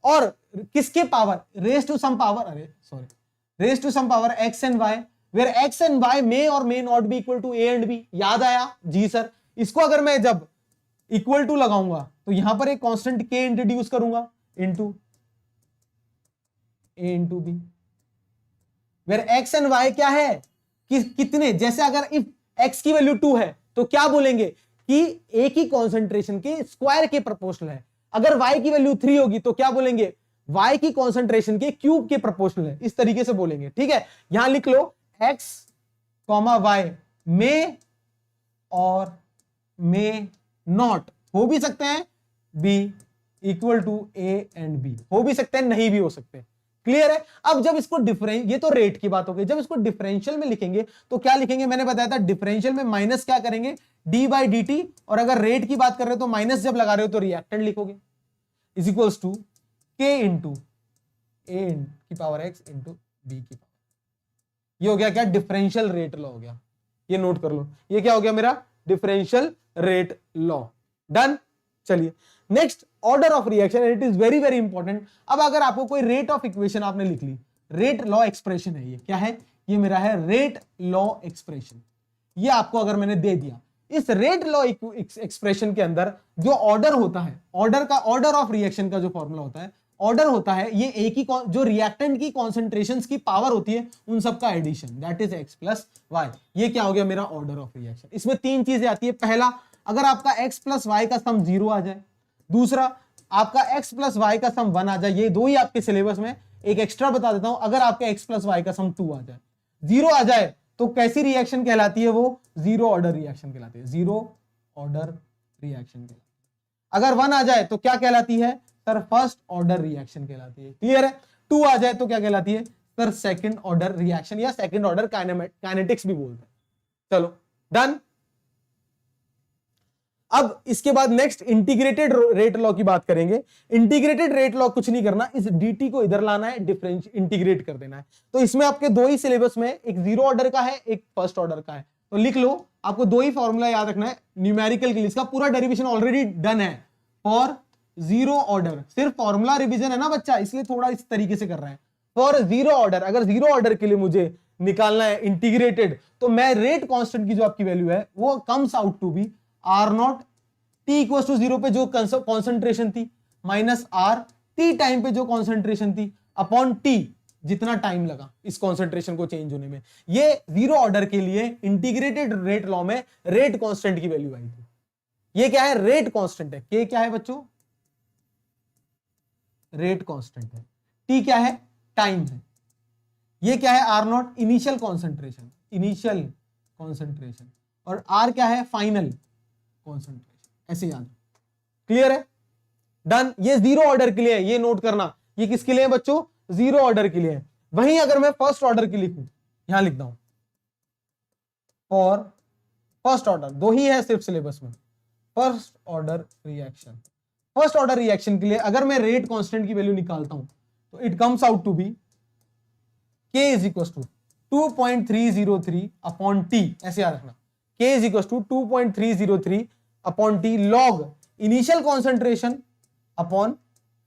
और किसके power, raise to some power, अरे sorry, raise to some power x and y, where x and y may और may not be equal to a and b। याद आया जी सर। इसको अगर मैं जब इक्वल टू लगाऊंगा तो यहां पर एक कांस्टेंट k इंट्रोड्यूस करूंगा into a into b, where x and y क्या है कि कितने, जैसे अगर इफ x की वैल्यू 2 है तो क्या बोलेंगे कि एक ही कॉन्सेंट्रेशन के स्क्वायर के प्रोपोर्शनल है। अगर y की वैल्यू 3 होगी तो क्या बोलेंगे, y की कॉन्सेंट्रेशन के क्यूब के प्रोपोर्शनल है। इस तरीके से बोलेंगे, ठीक है। यहां लिख लो x, y में और में नॉट हो भी सकते हैं, b equal to a and b हो भी सकते हैं, नहीं भी हो सकते। क्लियर है। अब जब इसको डिफरेंस, ये तो रेट की बात हो गई, जब इसको डिफरेंशियल में लिखेंगे तो क्या लिखेंगे, मैंने बताया था डिफरेंशियल में माइनस क्या करेंगे, डी बाई डी टी, और अगर रेट की बात कर रहे हो तो माइनस जब लगा रहे हो तो रिएक्टेंट लिखोगे, इज इक्वल्स टू के इंटू ए की पावर एक्स इंटू बी की पावर। ये हो गया क्या, डिफरेंशियल रेट लॉ हो गया। ये नोट कर लो, ये क्या हो गया मेरा, डिफरेंशियल रेट लॉ। डन। चलिए next, order of reaction, it is very very important. अब अगर आपको कोई रेट ऑफ इक्वेशन आपने लिख ली, रेट लॉ एक्सप्रेशन है, ये क्या है, ये मेरा है रेट लॉ एक्सप्रेशन। ये आपको अगर मैंने दे दिया, इस रेट लॉ एक्सप्रेशन के अंदर जो ऑर्डर होता है, ऑर्डर का, ऑर्डर ऑफ रिएक्शन का जो फॉर्मूला होता है, ऑर्डर होता है ये एक ही जो रिएक्टेंट की कॉन्सेंट्रेशंस की पावर होती है उन सबका addition, that is x plus Y. ये क्या हो गया मेरा ऑर्डर ऑफ रिएक्शन। इसमें तीन चीजें आती है, पहला अगर आपका x प्लस वाई का सम 0 आ जाए, दूसरा आपका x प्लस वाई का सम 1 आ जाए, ये दो ही आपके सिलेबस में, एक एक्स्ट्रा बता देता हूं, अगर आपका x प्लस वाई का सम 2 आ जाए, 0 आ जाए तो कैसी रिएक्शन कहलाती है, वो जीरो ऑर्डर रिएक्शन कहलाती है, जीरो ऑर्डर रिएक्शन कहलाती है। अगर 1 आ जाए तो क्या कहलाती है सर, फर्स्ट ऑर्डर रिएक्शन कहलाती है। क्लियर है। 2 आ जाए तो क्या कहलाती है सर, सेकंड ऑर्डर रिएक्शन या सेकंड ऑर्डर काइनेटिक्स भी बोलते हैं। चलो डन। अब इसके बाद नेक्स्ट इंटीग्रेटेड रेट लॉ की बात करेंगे। इंटीग्रेटेड रेट लॉ कुछ नहीं करना, इस dt को इधर लाना है, डिफरेंस इंटीग्रेट कर देना है। तो इसमें आपके दो ही सिलेबस में, एक जीरो ऑर्डर का है, एक फर्स्ट ऑर्डर का है। तो लिख लो, आपको दो ही फॉर्मूला याद रखना है न्यूमेरिकल के लिए, इसका पूरा डेरिवेशन ऑलरेडी डन है फॉर जीरो ऑर्डर। सिर्फ फॉर्मूला रिवीजन है ना बच्चा, इसलिए थोड़ा इस तरीके से कर रहे हैं। फॉर जीरो ऑर्डर, अगर जीरो ऑर्डर के लिए मुझे निकालना है इंटीग्रेटेड, तो मैं रेट कांस्टेंट की जो आपकी वैल्यू है वो comes out to be R naught T equal to 0 पे जो कॉन्सेंट्रेशन थी, माइनस आर टी टाइम पे जो कॉन्सेंट्रेशन थी, अपॉन टी जितना टाइम लगा इस कॉन्सेंट्रेशन को चेंज होने में। ये जीरो ऑर्डर के लिए इंटीग्रेटेड रेट लॉ में रेट कांस्टेंट की वैल्यू आई थी। ये क्या है, रेट कांस्टेंट है। के क्या है बच्चों, रेट कांस्टेंट है। टी क्या है, टाइम है। ये क्या है, R naught initial concentration, initial concentration, और आर क्या है, फाइनल कॉन्सेंट्रेशन। ऐसे याद। क्लियर है। डन। ये जीरो ऑर्डर के लिए है, ये नोट करना। ये किसके लिए है बच्चों, जीरो ऑर्डर के लिए है। वहीं अगर मैं फर्स्ट ऑर्डर के लिखूं, यहां लिखता हूं फॉर फर्स्ट ऑर्डर, दो ही है सिर्फ सिलेबस में, first order reaction. First order reaction के लिए अगर मैं रेट कांस्टेंट की वैल्यू निकालता हूं तो it comes out to be K is equal to 2.303 upon T. ऐसे याद रखना, K is equal to 2.303 upon T log initial concentration upon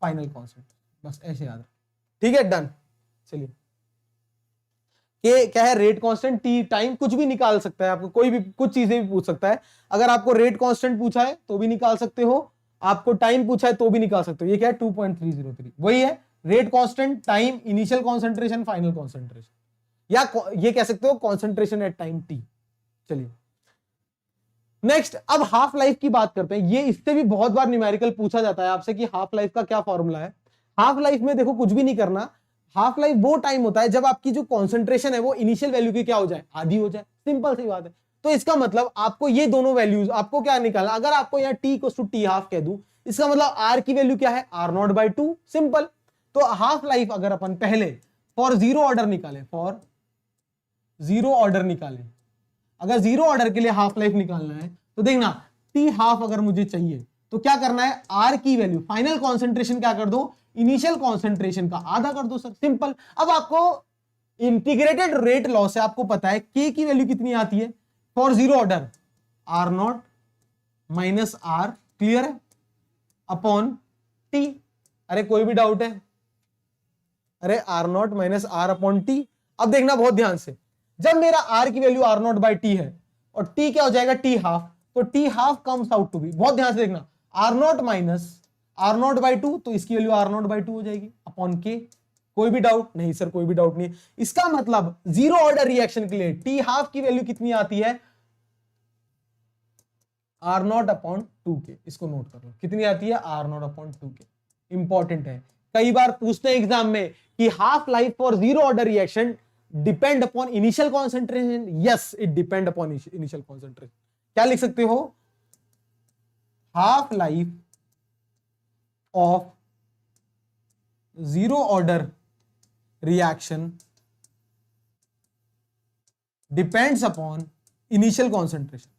final concentration. बस ऐसे याद रखना, ठीक है। डन। चलिए, के क्या है, रेट कांस्टेंट, टी टाइम, कुछ भी निकाल सकता है आपको, कोई भी कुछ चीजें भी पूछ सकता है। अगर आपको रेट कांस्टेंट पूछा है तो भी निकाल सकते हो, आपको टाइम पूछा है तो भी निकाल सकते हो। ये क्या है, 2.303 वही है, rate constant, time, initial concentration, final concentration, या ये कह सकते हो कॉन्सेंट्रेशन एट टाइम टी। चलिए नेक्स्ट, अब हाफ लाइफ की बात करते हैं। ये इससे भी बहुत बार न्यूमेरिकल पूछा जाता है आपसे कि हाफ लाइफ का क्या फॉर्मूला है। हाफ लाइफ में देखो कुछ भी नहीं करना, हाफ लाइफ वो टाइम होता है जब आपकी जो कॉन्सेंट्रेशन है वो इनिशियल वैल्यू की क्या हो जाए, आधी हो जाए। सिंपल सी बात है। तो इसका मतलब आपको ये दोनों वैल्यूज आपको क्या निकालना, अगर आपको यहाँ T equals to T half कह दूं, इसका मतलब आर की वैल्यू क्या है, आर नॉट बाई 2। सिंपल। तो हाफ लाइफ अगर अपन पहले फॉर जीरो ऑर्डर निकाले, फॉर जीरो ऑर्डर निकाले, अगर जीरो ऑर्डर के लिए हाफ लाइफ निकालना है तो देखना, टी हाफ अगर मुझे चाहिए तो क्या करना है, आर की वैल्यू, फाइनल कॉन्सेंट्रेशन क्या कर दो, इनिशियल कॉन्सेंट्रेशन का आधा कर दो सर। सिंपल। अब आपको इंटीग्रेटेड रेट लॉ से आपको पता है के की वैल्यू कितनी आती है for zero order, R naught minus R, clear है, अपॉन टी। अरे कोई भी डाउट है, अरे R naught minus R upon T. अब देखना बहुत ध्यान से, जब मेरा आर की value R naught by T है और टी क्या हो जाएगा टी हाफ, तो T half comes out to be, बहुत ध्यान से देखना, R naught minus R naught by two, तो इसकी value R naught by to हो जाएगी अपॉन के। कोई भी डाउट नहीं सर, कोई भी डाउट नहीं। इसका मतलब जीरो ऑर्डर रिएक्शन के लिए टी हाफ की वैल्यू कितनी आती है, आर नॉट अपॉन टू के। इसको नोट कर लो, कितनी आती है, आर नॉट अपॉन टू के। इंपॉर्टेंट है, कई बार पूछते हैं एग्जाम में कि half life for zero order reaction depend upon initial concentration. Yes, it depend upon initial concentration. क्या लिख सकते हो, half life of zero order reaction depends upon initial concentration.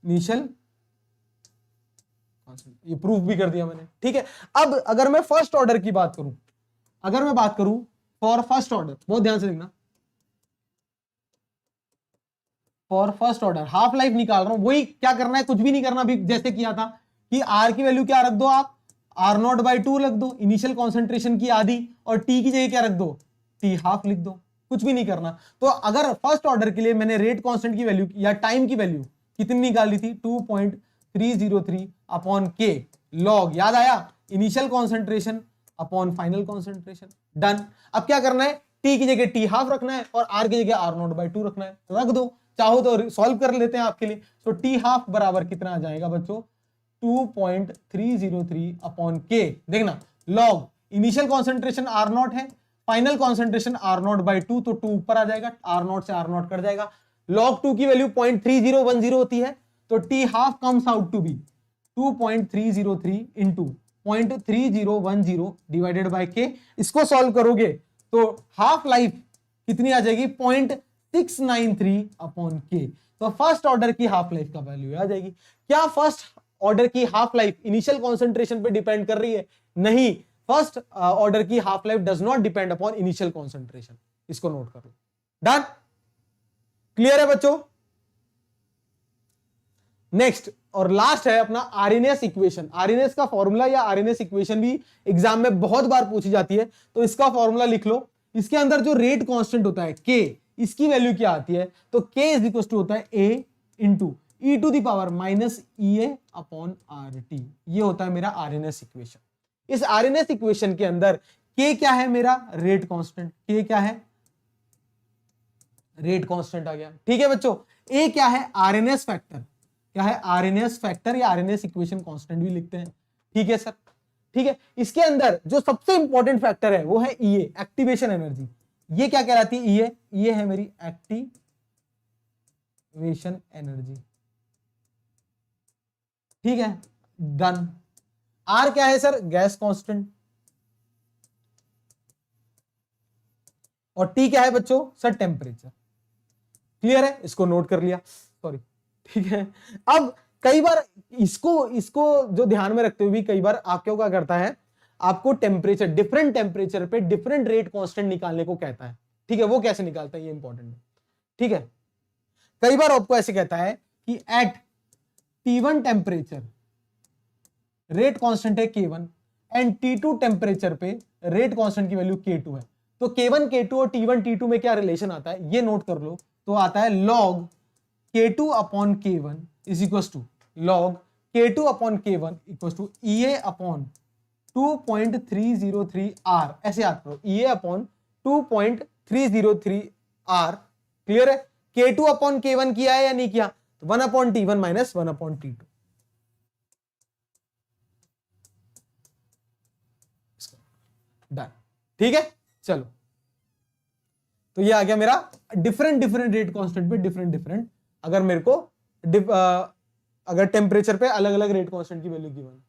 Initial, ये प्रूफ भी कर दिया मैंने, ठीक है। अब अगर मैं फर्स्ट ऑर्डर की बात करूं, अगर मैं बात करूं फॉर फर्स्ट ऑर्डर, बहुत ध्यान से देखना, for first order half life निकाल रहा हूं, वही क्या करना है, कुछ भी नहीं करना, भी जैसे किया था कि आर की वैल्यू क्या रख दो आप, आर नॉट बाई टू रख दो, इनिशियल कॉन्सेंट्रेशन की आधी, और टी की जगह क्या रख दो, टी हाफ लिख दो, कुछ भी नहीं करना। तो अगर फर्स्ट ऑर्डर के लिए मैंने रेट कांस्टेंट की वैल्यू या टाइम की वैल्यू कितनी निकाली थी, 2.303 अपॉन के लॉग, याद आया, initial concentration upon final concentration, done. अब क्या करना है, टी की जगह टी हाफ रखना है और आर की जगह आर नॉट बाई टू रखना है, रख दो, चाहो तो सॉल्व कर लेते हैं आपके लिए। तो टी हाफ बराबर कितना आ जाएगा बच्चों, 2.303 अपॉन के, देखना log initial concentration R naught है, final concentration R naught by two, तो टू ऊपर आ जाएगा, आर नॉट से आर नॉट कट जाएगा, लॉग टू की वैल्यू 0.3010 होती है, तो T half comes out to be 2.303 into 0.3010 divided by K. इसको सॉल्व करोगे तो हाफ लाइफ कितनी आ जाएगी, 0.693 अपॉन के। तो फर्स्ट ऑर्डर की हाफ लाइफ का वैल्यू आ जाएगी। क्या फर्स्ट ऑर्डर की हाफ लाइफ इनिशियल कॉन्सेंट्रेशन पे डिपेंड कर रही है, नहीं, फर्स्ट ऑर्डर की half life does not depend upon initial concentration. इसको नोट कर लो, डन, क्लियर है बच्चों। नेक्स्ट और लास्ट है अपना आरएनएस इक्वेशन। आरएनएस का फॉर्मूला या आरएनएस इक्वेशन भी एग्जाम में बहुत बार पूछी जाती है, तो इसका फॉर्मूला लिख लो। इसके अंदर जो रेट कांस्टेंट होता है के, इसकी वैल्यू क्या आती है, तो के इज इक्वल टू होता है A into E to the power minus E A upon R T. ये होता है मेरा आरएनएस इक्वेशन। इस आरएनएस इक्वेशन के अंदर के क्या है, मेरा रेट कांस्टेंट, के क्या है, रेट कांस्टेंट आ गया, ठीक है बच्चों। ए क्या है, आरएनएस फैक्टर, क्या है, आरएनएस फैक्टर या आरएनएस इक्वेशन कांस्टेंट भी लिखते हैं, ठीक है सर, ठीक है। इसके अंदर जो सबसे इंपॉर्टेंट फैक्टर है वो है ईए, एक्टिवेशन एनर्जी। ये क्या कहलाती है, ईए, ये है मेरी एक्टिवेशन एनर्जी, ठीक है, डन। आर क्या है सर, गैस कांस्टेंट, और टी क्या है बच्चों, सर टेम्परेचर। क्लियर है, इसको नोट कर लिया, सॉरी, ठीक है। अब कई बार इसको जो ध्यान में रखते हुए भी कई बार आपको क्या करता है, आपको टेम्परेचर, डिफरेंट टेम्परेचर पे डिफरेंट रेट कांस्टेंट निकालने को कहता है, ठीक है। वो कैसे निकालता है, ये इंपॉर्टेंट है, ठीक है। कई बार आपको ऐसे कहता है कि eight T1 temperature rate constant है K1 एंड T2 टेम्परेचर पे रेट कांस्टेंट की वैल्यू K2 है। तो K1 K2 और T1 T2 में क्या रिलेशन आता है, ये नोट कर लो। तो आता है log K2 upon K1 is equal to log K2 upon K1 equal to EA upon 2.303 R, ऐसे याद करो, EA अपॉन 2.303 R। क्लियर है, K2 अपॉन K1 किया है या नहीं किया, तो 1 upon T1 minus 1 upon T2, done, ठीक है। चलो, तो ये आ गया मेरा डिफरेंट रेट कांस्टेंट पे डिफरेंट, अगर मेरे को अगर टेम्परेचर पे अलग अलग रेट कांस्टेंट की वैल्यू गिवन